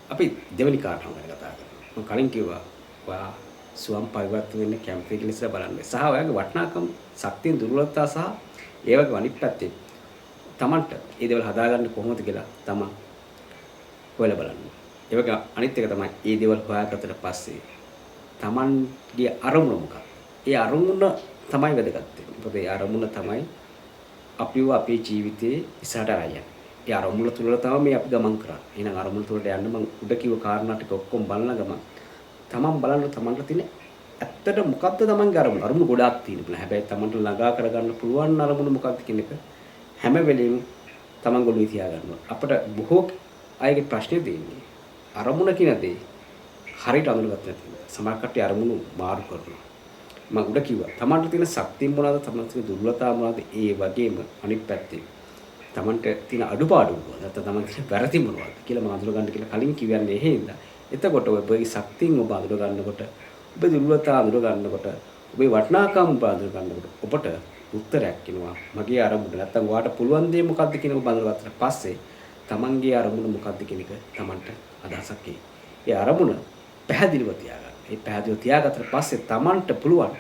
අපි දෙවෙනි කාරණාව ගැන කතා කරමු. මම කලින් කිව්වා ඔයා ස්වයං පරිවර්තන වෙන්න කැමති කියලා ඉස්සර බලන්න. සහ ඔයාගේ වටිනාකම්, ශක්තිය, දුර්වලතා සහ ඒ වගේ අනිත් පැත්තේ Tamanට මේ දේවල් හදාගන්න කොහොමද කියලා තමන් හොයලා බලන්න. ඒ වගේ අනිත් එක තමයි මේ දේවල් හොයාගත්තට පස්සේ Tamanගේ අරමුණ මොකක්ද? ඒ අරමුණ තමයි වැදගත් වෙන්නේ. මොකද ඒ අරමුණ තමයි අපිව අපේ ජීවිතේ ඉස්සරහට අරගෙන. ඒ අරමුණ තුල තමයි මේ අපි ගමන් කරන්නේ. එහෙනම් අරමුණ තුලට යන්න මම උඩ කිව්ව කාරණා ටික ඔක්කොම බලන ගමන් තමන් බලන්න තමන්ට තියෙන ඇත්තට මොකක්ද තමන්ගේ අරමුණ? අරමුණ ගොඩාක් තියෙනවා. හැබැයි තමන්ට ළඟා කරගන්න පුළුවන් අරමුණ මොකක්ද කියන එක හැම වෙලෙම තමන් ගොළුවේ තියාගන්නවා. අපිට බොහෝ අයගේ ප්‍රශ්නේ තියෙන්නේ අරමුණ කියන දේ හරියට අඳුරගත්තේ නැති. සමහර කට්ටිය අරමුණු මාරු කරනවා. මම උඩ කිව්වා තමන්ට තියෙන ශක්තිය මොනවාද? තමන්ට තියෙන දුර්වලතා මොනවාද? ඒ වගේම අනිත් පැත්තේ තමන්ට තියෙන අඩුපාඩු මොනවද? නැත්නම් තමන්ට තියෙන වැරදි මොනවද කියලා මම අඳුර ගන්න කියලා කලින් කිව්වන්නේ එහෙයින්ද. එතකොට ඔබගේ ශක්තියින් ඔබ අඳුර ගන්නකොට, ඔබේ දුර්වලතා අඳුර ගන්නකොට, ඔබේ වටිනාකම් ඔබ අඳුර ගන්නකොට ඔබට උත්තරයක් එනවා. මගේ අරමුණ නැත්නම් ඔයාට පුළුවන් දේ මොකක්ද කියන එක බඳගත්තට පස්සේ තමන්ගේ අරමුණ මොකක්ද කියන එක තමන්ට අදහසක් එයි. ඒ අරමුණ පැහැදිලිව තියාගන්න. ඒ පැහැදිලිව තියාගත්තට පස්සේ තමන්ට පුළුවන්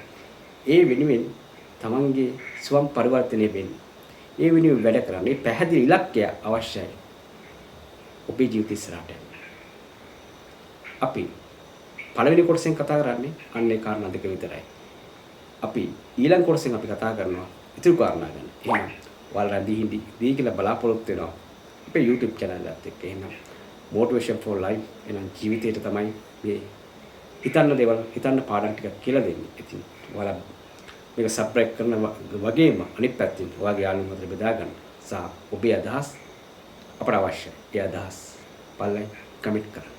ඒ වෙනුවෙන් තමන්ගේ ස්වයං පරිවර්තනය වෙන්න. ඒ වෙනුවෙන් වැඩ කරන්න. මේ පැහැදිලි ඉලක්කය අවශ්‍යයි. ඔබේ ජීවිත ඉස්සරහට යන්න. අපි පළවෙනි කොටසෙන් කතා කරන්නේ අන්න ඒ කාරණා දෙක විතරයි. අපි ඊළඟ කොටසෙන් අපි කතා කරනවා ඉතුරු කාරණා ගැන. එහෙනම් ඔයාලා රැඳී හිඳී කියලා බලාපොරොත්තු වෙනවා අපේ YouTube channel එකත් එක්ක. එහෙනම් motivation for life එහෙනම් ජීවිතේට තමයි මේ හිතන්න දේවල් හිතන්න පාඩම් ටිකක් කියලා දෙන්නේ. ඉතින් ඔයාලා මේක subscribe කරන වගේම අනිත් පැත්තෙන් ඔයාගේ යාළුවෝ අතර බෙදා ගන්න. සහ ඔබේ අදහස් අපට අවශ්‍යයි. ඒ අදහස් බලන්න කමෙන්ට් කරන්න.